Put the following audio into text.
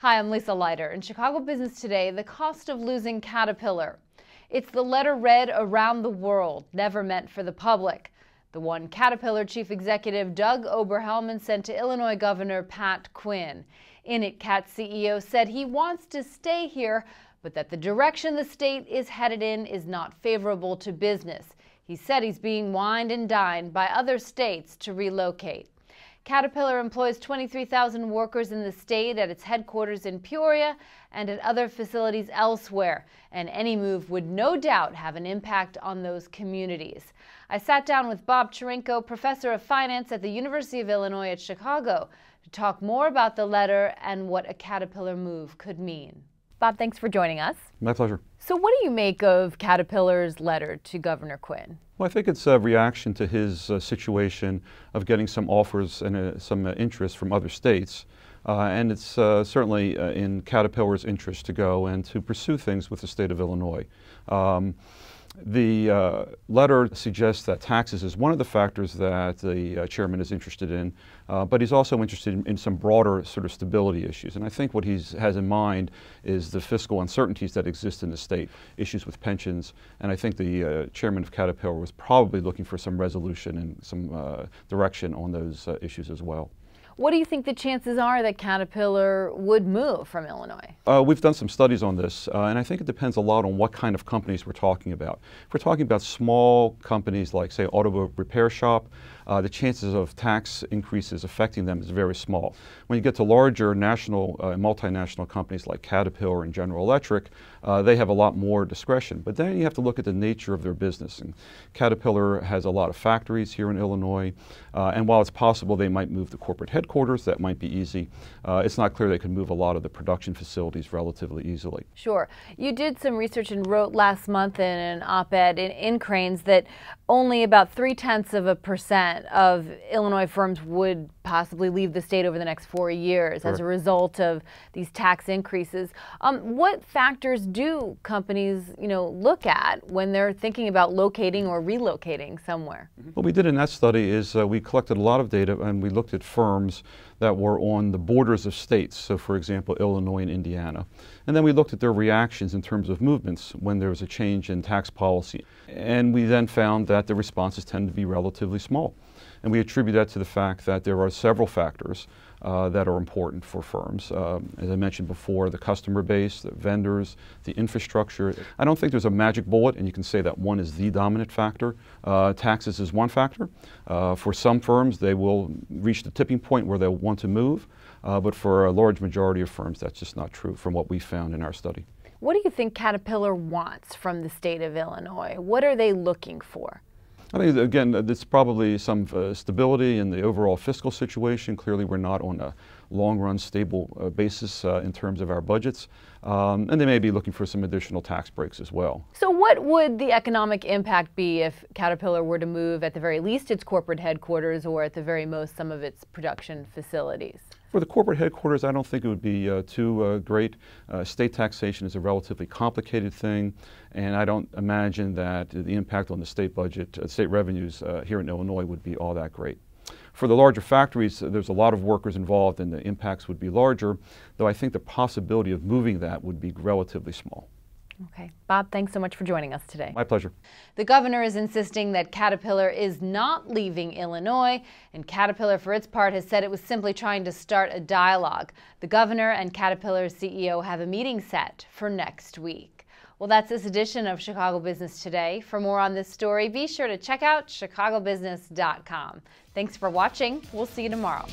Hi, I'm Lisa Leiter. In Chicago Business Today, the cost of losing Caterpillar. It's the letter read around the world, never meant for the public. The one Caterpillar chief executive Doug Oberhelman sent to Illinois Governor Pat Quinn. In it, CAT's CEO said he wants to stay here, but that the direction the state is headed in is not favorable to business. He said he's being wined and dined by other states to relocate. Caterpillar employs 23,000 workers in the state at its headquarters in Peoria and at other facilities elsewhere, and any move would no doubt have an impact on those communities. I sat down with Bob Chirinko, professor of finance at the University of Illinois at Chicago, to talk more about the letter and what a Caterpillar move could mean. Bob, thanks for joining us. My pleasure. So what do you make of Caterpillar's letter to Governor Quinn? Well, I think it's a reaction to his situation of getting some offers and some interest from other states. And it's certainly in Caterpillar's interest to go and to pursue things with the state of Illinois. The letter suggests that taxes is one of the factors that the chairman is interested in, but he's also interested in some broader sort of stability issues. And I think what he has in mind is the fiscal uncertainties that exist in the state, issues with pensions, and I think the chairman of Caterpillar was probably looking for some resolution and some direction on those issues as well. What do you think the chances are that Caterpillar would move from Illinois? We've done some studies on this, and I think it depends a lot on what kind of companies we're talking about. If we're talking about small companies like, say, auto repair shop, the chances of tax increases affecting them is very small. When you get to larger national, multinational companies like Caterpillar and General Electric, they have a lot more discretion. But then you have to look at the nature of their business. And Caterpillar has a lot of factories here in Illinois, and while it's possible they might move the corporate headquarters, that might be easy. It's not clear they can move a lot of the production facilities relatively easily. Sure. You did some research and wrote last month in an op-ed in Crain's that only about 0.3% of Illinois firms would possibly leave the state over the next 4 years as a result of these tax increases. What factors do companies, look at when they're thinking about locating or relocating somewhere? What we did in that study is we collected a lot of data and we looked at firms that were on the borders of states, so for example Illinois and Indiana. And then we looked at their reactions in terms of movements when there was a change in tax policy. And we then found that the responses tend to be relatively small. And we attribute that to the fact that there are several factors that are important for firms. As I mentioned before, the customer base, the vendors, the infrastructure. I don't think there's a magic bullet and you can say that one is the dominant factor. Taxes is one factor. For some firms, they will reach the tipping point where they'll want to move, but for a large majority of firms, that's just not true from what we found in our study. What do you think Caterpillar wants from the state of Illinois? What are they looking for? I think, again, there's probably some stability in the overall fiscal situation. Clearly, we're not on a long-run stable basis in terms of our budgets. And they may be looking for some additional tax breaks as well. So what would the economic impact be if Caterpillar were to move at the very least its corporate headquarters or at the very most some of its production facilities? For the corporate headquarters, I don't think it would be too great. State taxation is a relatively complicated thing, and I don't imagine that the impact on the state budget, state revenues here in Illinois would be all that great. For the larger factories, there's a lot of workers involved and the impacts would be larger, though I think the possibility of moving that would be relatively small. Okay. Bob, thanks so much for joining us today. My pleasure. The governor is insisting that Caterpillar is not leaving Illinois, and Caterpillar, for its part, has said it was simply trying to start a dialogue. The governor and Caterpillar's CEO have a meeting set for next week. Well, that's this edition of Chicago Business Today. For more on this story, be sure to check out chicagobusiness.com. Thanks for watching. We'll see you tomorrow.